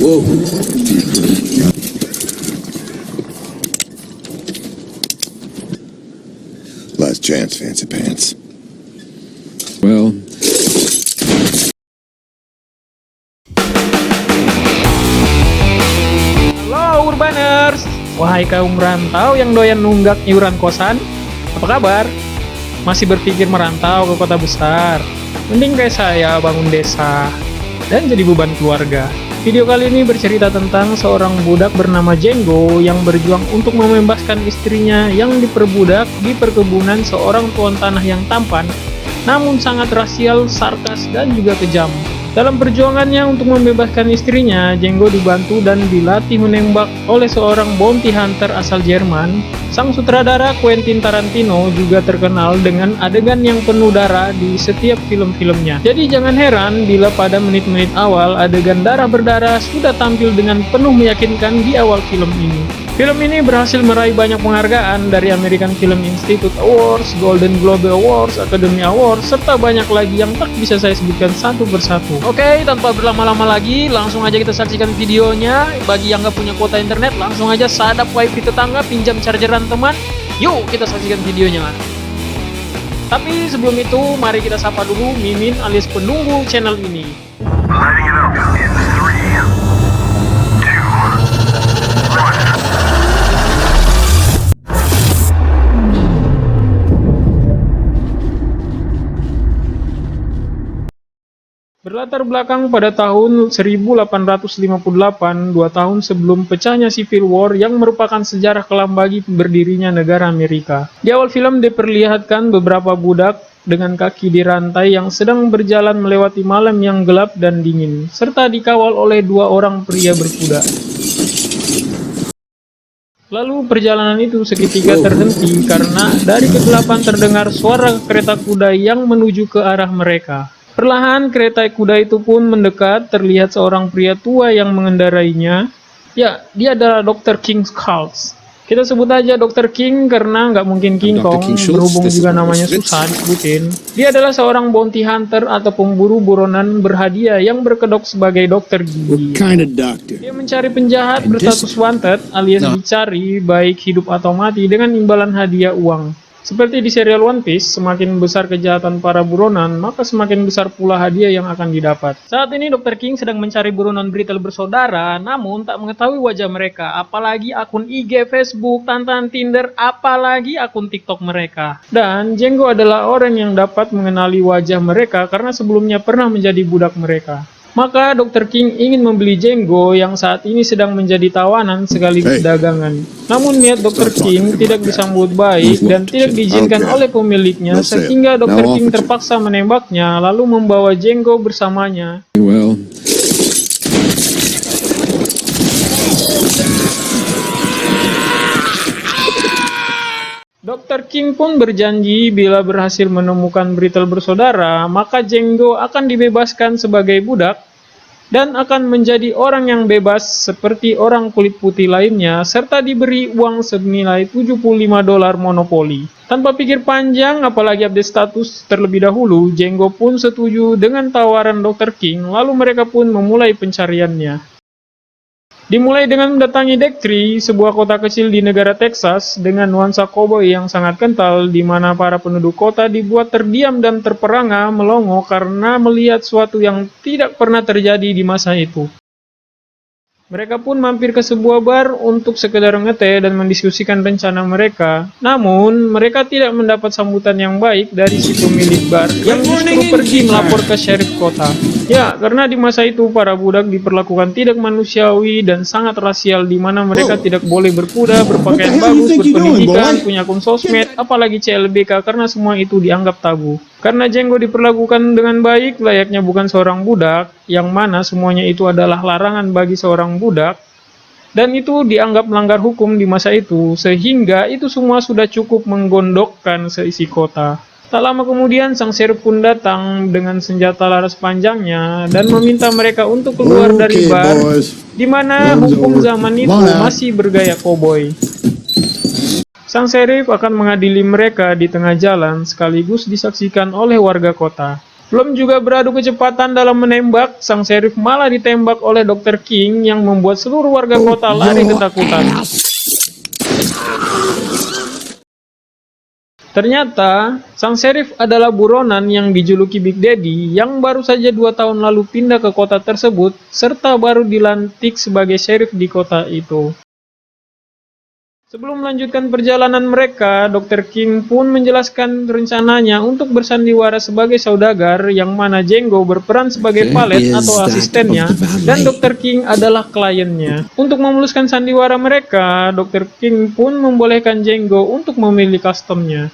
Whoa. Last chance, fancy pants. Well. Halo Urbaners, wahai kaum merantau yang doyan nunggak iuran kosan, apa kabar? Masih berpikir merantau ke kota besar? Mending kayak saya bangun desa dan jadi beban keluarga. Video kali ini bercerita tentang seorang budak bernama Django yang berjuang untuk membebaskan istrinya yang diperbudak di perkebunan seorang tuan tanah yang tampan, namun sangat rasial, sarkas, dan juga kejam. Dalam perjuangannya untuk membebaskan istrinya, Django dibantu dan dilatih menembak oleh seorang bounty hunter asal Jerman. Sang sutradara Quentin Tarantino juga terkenal dengan adegan yang penuh darah di setiap film-filmnya. Jadi jangan heran bila pada menit-menit awal adegan darah berdarah sudah tampil dengan penuh meyakinkan di awal film ini. Film ini berhasil meraih banyak penghargaan dari American Film Institute Awards, Golden Globe Awards, Academy Awards, serta banyak lagi yang tak bisa saya sebutkan satu persatu. Oke, tanpa berlama-lama lagi, langsung aja kita saksikan videonya. Bagi yang nggak punya kuota internet, langsung aja sadap wifi tetangga, pinjam chargeran teman. Yuk, kita saksikan videonya. Tapi sebelum itu, mari kita sapa dulu Mimin alias penunggu channel ini. Berlatar belakang pada tahun 1858, 2 tahun sebelum pecahnya Civil War yang merupakan sejarah kelam bagi berdirinya negara Amerika. Di awal film diperlihatkan beberapa budak dengan kaki dirantai yang sedang berjalan melewati malam yang gelap dan dingin, serta dikawal oleh 2 orang pria berkuda. Lalu perjalanan itu seketika terhenti karena dari kegelapan terdengar suara kereta kuda yang menuju ke arah mereka. Perlahan kereta kuda itu pun mendekat, terlihat seorang pria tua yang mengendarainya. Ya, dia adalah Dr. King Schultz. Kita sebut aja Dr. King karena nggak mungkin King Kong, berhubung juga namanya susah disebutin. Dia adalah seorang bounty hunter atau pemburu buronan berhadiah yang berkedok sebagai dokter gigi. Dia mencari penjahat berstatus wanted alias dicari baik hidup atau mati dengan imbalan hadiah uang. Seperti di serial One Piece, semakin besar kejahatan para buronan, maka semakin besar pula hadiah yang akan didapat. Saat ini Dr. King sedang mencari buronan Brittle bersaudara, namun tak mengetahui wajah mereka, apalagi akun IG, Facebook, Tantan, Tinder, apalagi akun TikTok mereka. Dan Django adalah orang yang dapat mengenali wajah mereka karena sebelumnya pernah menjadi budak mereka. Maka Dr. King ingin membeli Django yang saat ini sedang menjadi tawanan sekaligus dagangan. Namun niat Dr. King tidak disambut baik dan tidak diizinkan oleh pemiliknya sehingga Dr. King terpaksa menembaknya lalu membawa Django bersamanya. Dr. King pun berjanji bila berhasil menemukan Brittle bersaudara, maka Django akan dibebaskan sebagai budak dan akan menjadi orang yang bebas seperti orang kulit putih lainnya, serta diberi uang senilai $75 monopoli. Tanpa pikir panjang, apalagi update status terlebih dahulu, Django pun setuju dengan tawaran Dr. King, lalu mereka pun memulai pencariannya. Dimulai dengan mendatangi Decktree, sebuah kota kecil di negara Texas dengan nuansa koboi yang sangat kental, di mana para penduduk kota dibuat terdiam dan terperangah melongo karena melihat sesuatu yang tidak pernah terjadi di masa itu. Mereka pun mampir ke sebuah bar untuk sekedar ngeteh dan mendiskusikan rencana mereka. Namun, mereka tidak mendapat sambutan yang baik dari si pemilik bar yang justru pergi melapor ke sheriff kota. Ya, karena di masa itu para budak diperlakukan tidak manusiawi dan sangat rasial, di mana mereka tidak boleh berkuda, berpakaian bagus, berpendidikan, punya akun sosmed, apalagi CLBK karena semua itu dianggap tabu. Karena Django diperlakukan dengan baik layaknya bukan seorang budak, yang mana semuanya itu adalah larangan bagi seorang budak, dan itu dianggap melanggar hukum di masa itu, sehingga itu semua sudah cukup menggondokkan seisi kota. Tak lama kemudian sang sheriff pun datang dengan senjata laras panjangnya dan meminta mereka untuk keluar dari bar, di mana hukum zaman itu masih bergaya koboi. Sang sheriff akan mengadili mereka di tengah jalan sekaligus disaksikan oleh warga kota. Belum juga beradu kecepatan dalam menembak, sang sheriff malah ditembak oleh Dr. King yang membuat seluruh warga kota lari ketakutan. Ternyata, sang sheriff adalah buronan yang dijuluki Big Daddy yang baru saja 2 tahun lalu pindah ke kota tersebut, serta baru dilantik sebagai sheriff di kota itu. Sebelum melanjutkan perjalanan mereka, Dr. King pun menjelaskan rencananya untuk bersandiwara sebagai saudagar, yang mana Django berperan sebagai valet atau asistennya, dan Dr. King adalah kliennya. Untuk memuluskan sandiwara mereka, Dr. King pun membolehkan Django untuk memilih customnya.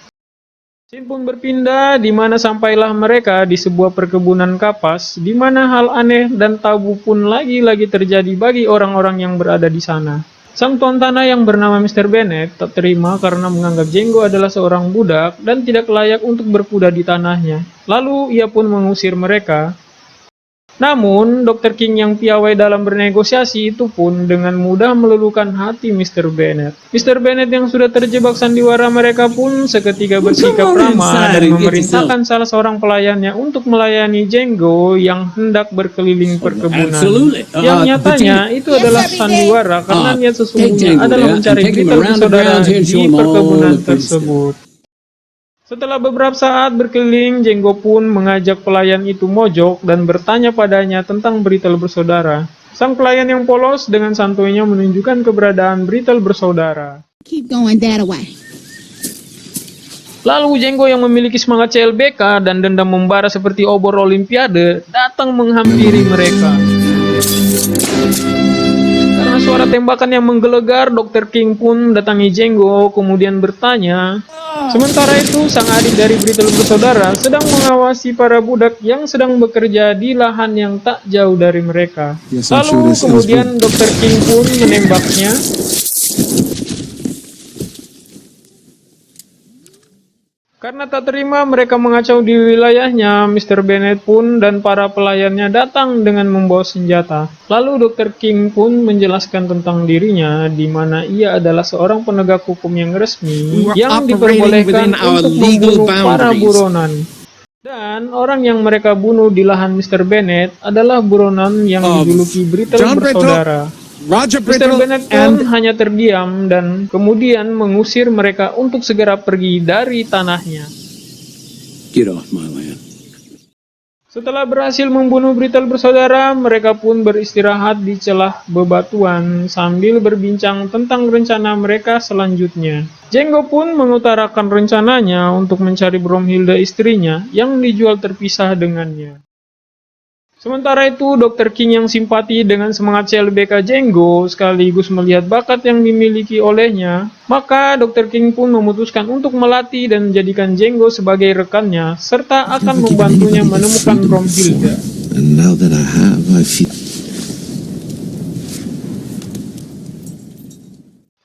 Scene pun berpindah, di mana sampailah mereka di sebuah perkebunan kapas, di mana hal aneh dan tabu pun lagi-lagi terjadi bagi orang-orang yang berada di sana. Sang tuan tanah yang bernama Mr. Bennet tak terima karena menganggap Django adalah seorang budak dan tidak layak untuk berkuda di tanahnya. Lalu ia pun mengusir mereka. Namun, Dr. King yang piawai dalam bernegosiasi itu pun dengan mudah meluluhkan hati Mr. Bennet. Mr. Bennet yang sudah terjebak sandiwara mereka pun seketika bersikap ramah dan memerintahkan salah seorang pelayannya untuk melayani Django yang hendak berkeliling perkebunan. Yang nyatanya itu adalah sandiwara karena niat sesungguhnya adalah mencari Beetle bersaudara di perkebunan tersebut. Setelah beberapa saat berkeliling, Django pun mengajak pelayan itu mojok dan bertanya padanya tentang Beetle bersaudara. Sang pelayan yang polos dengan santuinya menunjukkan keberadaan Beetle bersaudara. Keep going that way. Lalu Django yang memiliki semangat CLBK dan dendam membara seperti obor olimpiade datang menghampiri mereka. Karena suara tembakan yang menggelegar, Dr. King pun mendatangi Django kemudian bertanya. Sementara itu, sang adik dari Beetle bersaudara sedang mengawasi para budak yang sedang bekerja di lahan yang tak jauh dari mereka. Lalu kemudian Dr. King pun menembaknya. Karena tak terima mereka mengacau di wilayahnya, Mr. Bennet pun dan para pelayannya datang dengan membawa senjata. Lalu Dr. King pun menjelaskan tentang dirinya, di mana ia adalah seorang penegak hukum yang resmi yang diperbolehkan untuk membunuh para buronan. Dan orang yang mereka bunuh di lahan Mr. Bennet adalah buronan yang dijuluki Beetle bersaudara. Mr. Bennet pun hanya terdiam dan kemudian mengusir mereka untuk segera pergi dari tanahnya. Get off my land. Setelah berhasil membunuh Beetle bersaudara, mereka pun beristirahat di celah bebatuan sambil berbincang tentang rencana mereka selanjutnya. Django pun mengutarakan rencananya untuk mencari Bromhilda istrinya yang dijual terpisah dengannya. Sementara itu, Dr. King yang simpati dengan semangat CLBK Django sekaligus melihat bakat yang dimiliki olehnya, maka Dr. King pun memutuskan untuk melatih dan menjadikan Django sebagai rekannya, serta akan membantunya menemukan Bromhilda.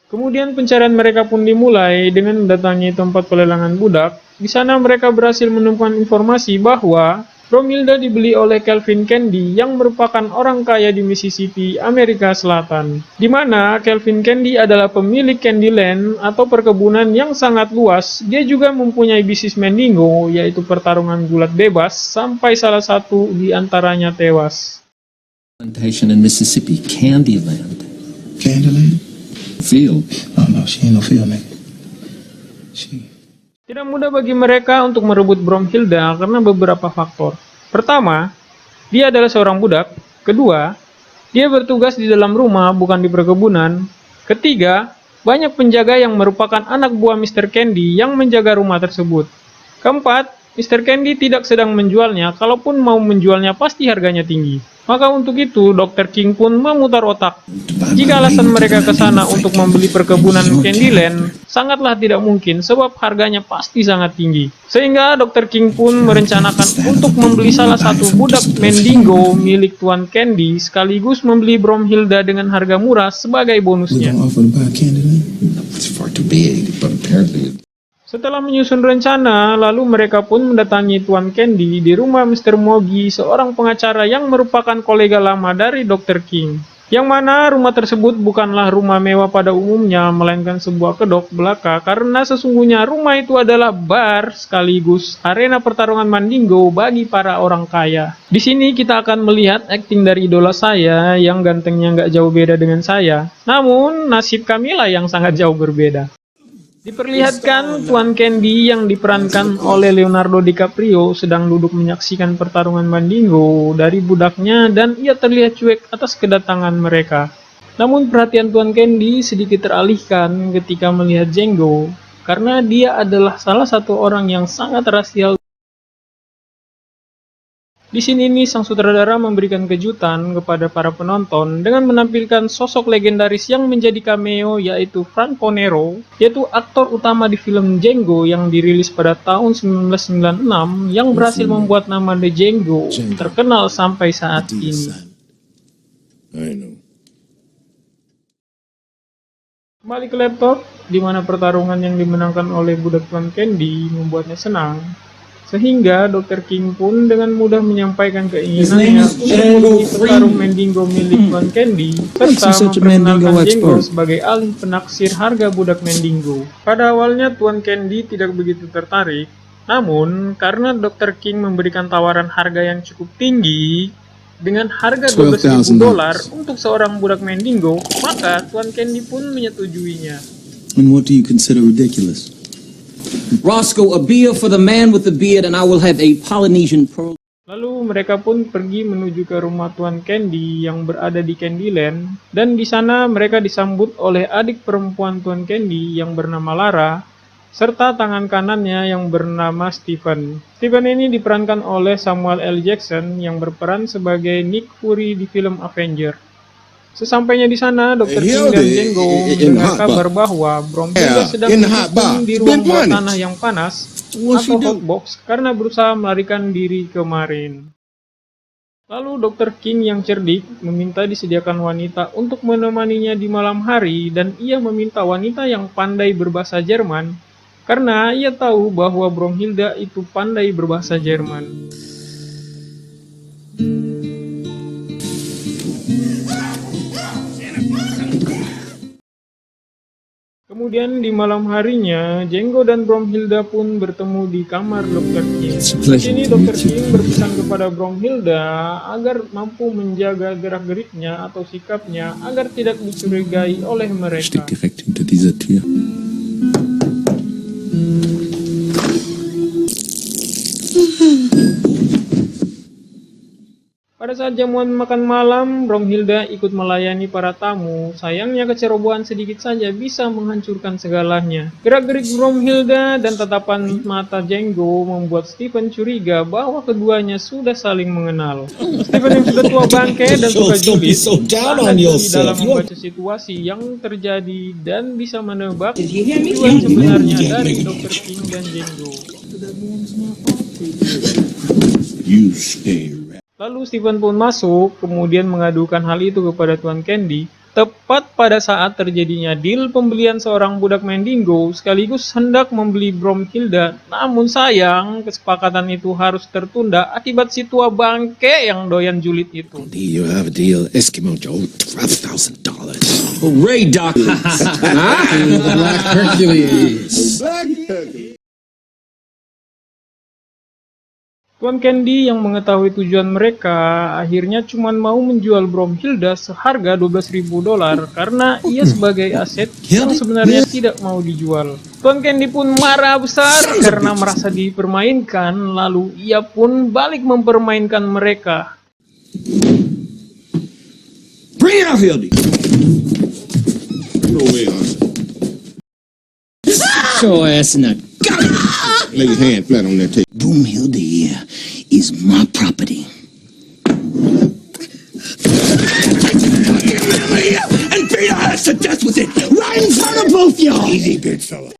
Kemudian pencarian mereka pun dimulai dengan mendatangi tempat pelelangan budak. Di sana mereka berhasil menemukan informasi bahwa Bromhilda dibeli oleh Kelvin Candy yang merupakan orang kaya di Mississippi, Amerika Selatan. Di mana Kelvin Candy adalah pemilik Candyland atau perkebunan yang sangat luas. Dia juga mempunyai bisnis Mandingo, yaitu pertarungan gulat bebas, sampai salah satu di antaranya tewas. Plantation in Mississippi, Candyland. Candyland? Field. Oh no, she ain't no field nigga. Tidak mudah bagi mereka untuk merebut Bromhilda karena beberapa faktor. Pertama, dia adalah seorang budak. Kedua, dia bertugas di dalam rumah bukan di perkebunan. Ketiga, banyak penjaga yang merupakan anak buah Mr. Candy yang menjaga rumah tersebut. Keempat, Mr. Candy tidak sedang menjualnya, kalaupun mau menjualnya pasti harganya tinggi. Maka untuk itu, Dr. King pun memutar otak. Jika alasan mereka ke sana untuk membeli perkebunan Candyland, sangatlah tidak mungkin sebab harganya pasti sangat tinggi. Sehingga Dr. King pun merencanakan untuk membeli salah satu budak Mandingo milik Tuan Candy sekaligus membeli Bromhilda dengan harga murah sebagai bonusnya. Setelah menyusun rencana, lalu mereka pun mendatangi Tuan Candy di rumah Mr. Mogi, seorang pengacara yang merupakan kolega lama dari Dr. King. Yang mana rumah tersebut bukanlah rumah mewah pada umumnya, melainkan sebuah kedok belaka karena sesungguhnya rumah itu adalah bar sekaligus arena pertarungan mandingo bagi para orang kaya. Di sini kita akan melihat akting dari idola saya yang gantengnya nggak jauh beda dengan saya. Namun nasib kamilah yang sangat jauh berbeda. Diperlihatkan Tuan Candy yang diperankan oleh Leonardo DiCaprio sedang duduk menyaksikan pertarungan mandingo dari budaknya dan ia terlihat cuek atas kedatangan mereka. Namun perhatian Tuan Candy sedikit teralihkan ketika melihat Django karena dia adalah salah satu orang yang sangat rasial. Di sini nih sang sutradara memberikan kejutan kepada para penonton dengan menampilkan sosok legendaris yang menjadi cameo yaitu Franco Nero, yaitu aktor utama di film Django yang dirilis pada tahun 1996 yang berhasil membuat nama The Django terkenal sampai saat ini. I know. Kembali ke laptop, di mana pertarungan yang dimenangkan oleh budak Tuan Candy membuatnya senang. Sehingga Dr. King pun dengan mudah menyampaikan keinginannya untuk menjadi petarung Mandingo milik Tuan Candy, serta memperkenalkan Django sebagai ahli penaksir harga budak Mandingo. Pada awalnya Tuan Candy tidak begitu tertarik, namun karena Dr. King memberikan tawaran harga yang cukup tinggi, dengan harga $12.000 untuk seorang budak Mandingo, maka Tuan Candy pun menyetujuinya. And what do you consider ridiculous? Roscoe, a beer for the man with the beard, and I will have a Polynesian pearl. Lalu mereka pun pergi menuju ke rumah Tuan Candy yang berada di Candyland, dan di sana mereka disambut oleh adik perempuan Tuan Candy yang bernama Lara, serta tangan kanannya yang bernama Stephen. Stephen ini diperankan oleh Samuel L. Jackson yang berperan sebagai Nick Fury di film Avenger. Sesampainya di sana, Dr. King dan Django mendengar kabar bahwa Bromhilda sedang dihukum di ruang bawah tanah yang panas atau hotbox karena berusaha melarikan diri kemarin. Lalu Dr. King yang cerdik meminta disediakan wanita untuk menemaninya di malam hari dan ia meminta wanita yang pandai berbahasa Jerman karena ia tahu bahwa Bromhilda itu pandai berbahasa Jerman. Kemudian di malam harinya, Django dan Bromhilda pun bertemu di kamar Dr. King. Di sini Dr. King berpesan kepada Bromhilda agar mampu menjaga gerak-geriknya atau sikapnya agar tidak dicurigai oleh mereka. Direkt hinter dieser Tür. Pada saat jamuan makan malam, Bromhilda ikut melayani para tamu. Sayangnya kecerobohan sedikit saja bisa menghancurkan segalanya. Gerak-gerik Bromhilda dan tatapan mata Django membuat Stephen curiga bahwa keduanya sudah saling mengenal. Stephen yang sudah tua bangke dan suka julid, sangat jeli dalam membaca situasi yang terjadi dan bisa menebak tujuan sebenarnya dari Dr. King dan Django. You stay. Lalu Stephen pun masuk, kemudian mengadukan hal itu kepada Tuan Candy, tepat pada saat terjadinya deal pembelian seorang budak Mandingo sekaligus hendak membeli Bromhilda. Namun sayang, kesepakatan itu harus tertunda akibat si tua bangke yang doyan julid itu. You have a deal, Eskimo Joe, $12,000. Hooray, Doc! Black Hercules. Tuan Candy yang mengetahui tujuan mereka akhirnya cuma mau menjual Bromhilda seharga $12.000 karena ia sebagai aset yang sebenarnya tidak mau dijual. Tuan Candy pun marah besar karena merasa dipermainkan, lalu ia pun balik mempermainkan mereka. Bring it up, Hildy. No way, Hunter. Show ass in the Lay your hand flat on that table. Broomhilda here is my property. And beat our ass to death with it, right in front of both y'all. Easy, big fella.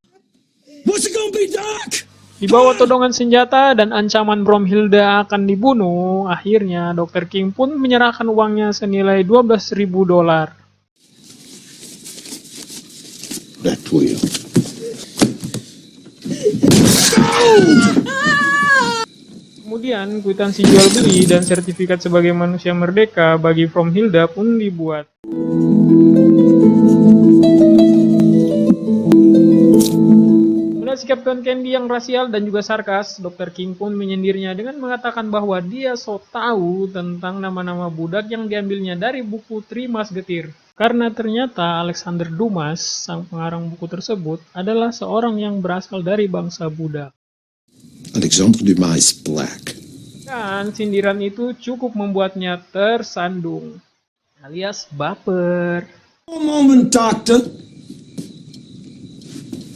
What's it gonna be, Doc? Di bawah todongan senjata dan ancaman Bromhilda akan dibunuh, akhirnya Dr. King pun menyerahkan uangnya senilai $12.000. That 12. Kemudian Kemudian kwitansi jual beli dan sertifikat sebagai manusia merdeka bagi Bromhilda pun dibuat. Melihat sikap Tuan Candy yang rasial dan juga sarkas, Dr. King pun menyindirnya dengan mengatakan bahwa dia so tahu tentang nama-nama budak yang diambilnya dari buku Three Musketeers. Karena ternyata Alexander Dumas, sang pengarang buku tersebut, adalah seorang yang berasal dari bangsa budak. Alexandre Dumas is black. Dan sindiran itu cukup membuatnya tersandung, alias baper. One moment, doctor.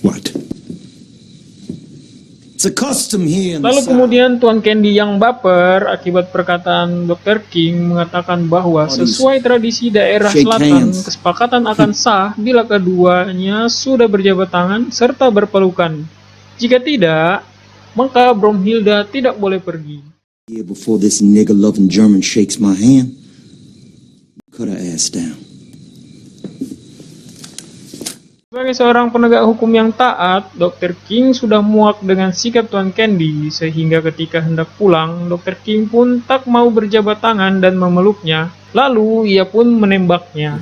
What? It's a custom here in the Lalu South. kemudian Tuan Candy yang baper akibat perkataan Dr. King mengatakan bahwa sesuai tradisi daerah Shake selatan, hands. kesepakatan akan sah bila keduanya sudah berjabat tangan serta berpelukan. Jika tidak, maka Bromhilda tidak boleh pergi. Here before this nigger-loving German shakes my hand, cut her ass down. Sebagai seorang penegak hukum yang taat, Dr. King sudah muak dengan sikap Tuan Candy, sehingga ketika hendak pulang, Dr. King pun tak mau berjabat tangan dan memeluknya, lalu ia pun menembaknya.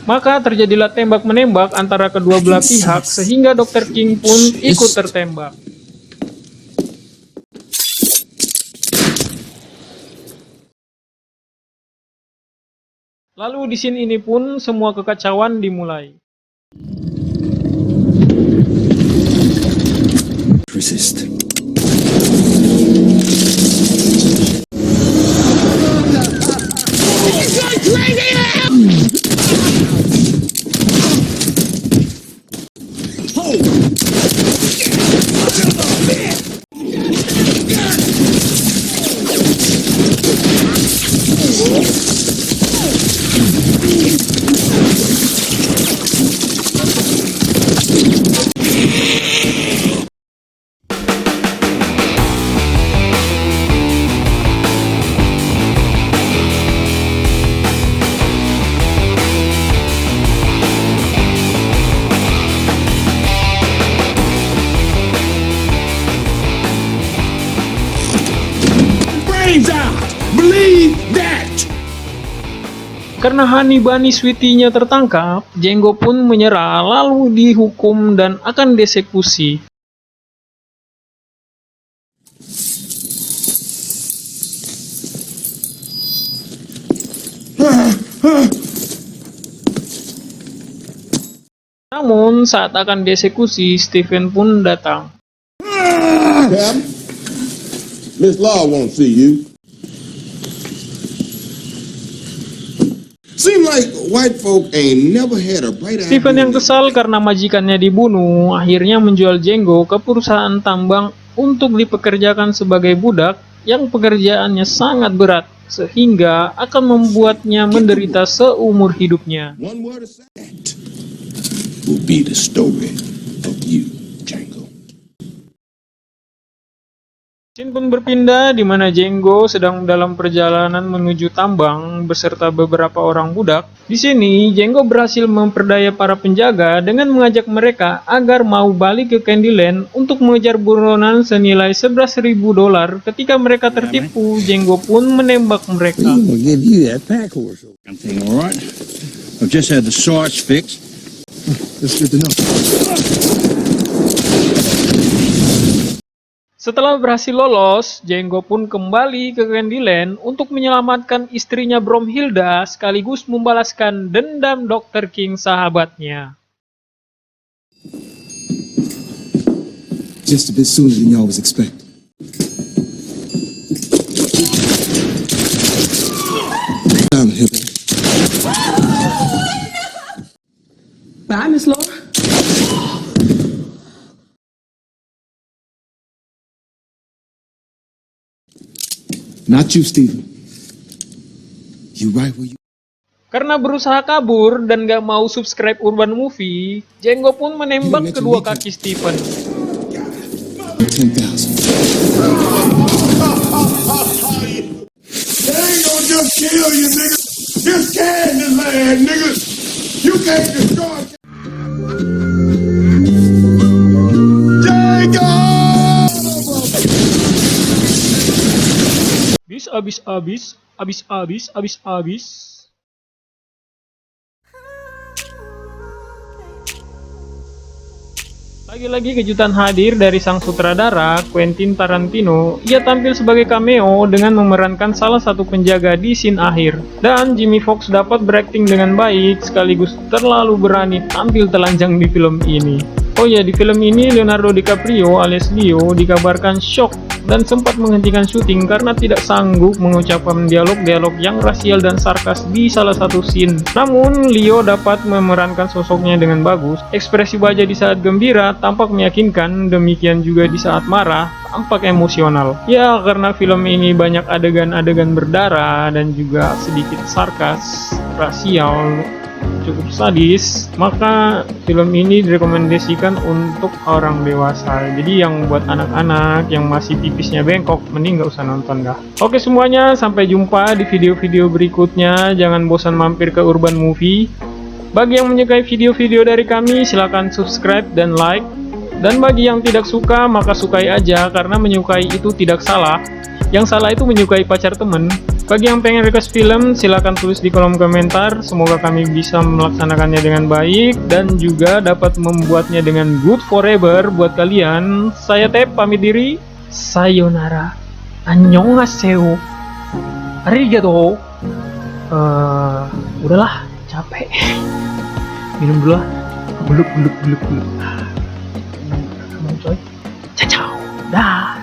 Maka terjadilah tembak-menembak antara kedua belah pihak, sehingga Dr. King pun ikut tertembak. Lalu di sini ini pun semua kekacauan dimulai. Resist. Brains out! Believe that! Karena Honey Bunny Sweetie-nya tertangkap, Jenggo pun menyerah lalu dihukum dan akan dieksekusi. Namun saat akan dieksekusi, Stephen pun datang. Captain, Miss Law won't see you. Seem like white folk ain't never had a bright idea. Stephen yang kesal karena majikannya dibunuh, akhirnya menjual Jenggo ke perusahaan tambang untuk dipekerjakan sebagai budak yang pekerjaannya sangat berat, sehingga akan membuatnya menderita seumur hidupnya. One word to say that will be the story of you, Django. Scene pun berpindah di mana Jenggo sedang dalam perjalanan menuju tambang beserta beberapa orang budak. Di sini, Jenggo berhasil memperdaya para penjaga dengan mengajak mereka agar mau balik ke Candyland untuk mengejar buronan senilai $11.000. Ketika mereka tertipu, Jenggo pun menembak mereka. We'll give you that pack horse. Everything all right? I've just had the shorts fixed. That's good to know. Setelah berhasil lolos, Jenggo pun kembali ke Candyland untuk menyelamatkan istrinya Bromhilda sekaligus membalaskan dendam Dr. King sahabatnya. Just a bit sooner than y'all was expecting. Down here, baby. Bye, Miss Laura. Not you, Stephen. You right where you... Karena berusaha kabur dan gak mau subscribe Urban Movie, Jenggo pun menembak kedua kaki Stephen. 10,000. They ain't gonna just kill you, nigga. This Candyland, nigga. You can't destroy. Django! Abis. Lagi-lagi kejutan hadir dari sang sutradara, Quentin Tarantino. Ia tampil sebagai cameo dengan memerankan salah satu penjaga di scene akhir. Dan Jimmy Fox dapat berakting dengan baik, sekaligus terlalu berani tampil telanjang di film ini. Oh ya, di film ini Leonardo DiCaprio alias Leo dikabarkan shock dan sempat menghentikan syuting karena tidak sanggup mengucapkan dialog-dialog yang rasial dan sarkas di salah satu scene. Namun, Leo dapat memerankan sosoknya dengan bagus. Ekspresi wajah di saat gembira tampak meyakinkan, demikian juga di saat marah tampak emosional. Ya, karena film ini banyak adegan-adegan berdarah dan juga sedikit sarkas, rasial, cukup sadis, maka film ini direkomendasikan untuk orang dewasa. Jadi yang buat anak-anak yang masih pipisnya bengkok, mending nggak usah nonton dah. Oke semuanya, sampai jumpa di video-video berikutnya. Jangan bosan mampir ke Urban Movie. Bagi yang menyukai video-video dari kami, silahkan subscribe dan like. Dan bagi yang tidak suka, maka sukai aja, karena menyukai itu tidak salah. Yang salah itu menyukai pacar temen. Bagi yang pengen request film, silahkan tulis di kolom komentar. Semoga kami bisa melaksanakannya dengan baik dan juga dapat membuatnya dengan good forever buat kalian. Saya Tep, pamit diri. Sayonara. Annyeonghaseyo. Arigato. Udahlah, capek. Minum dulu lah. Beluk. Come on, coy. Ciao. Dah.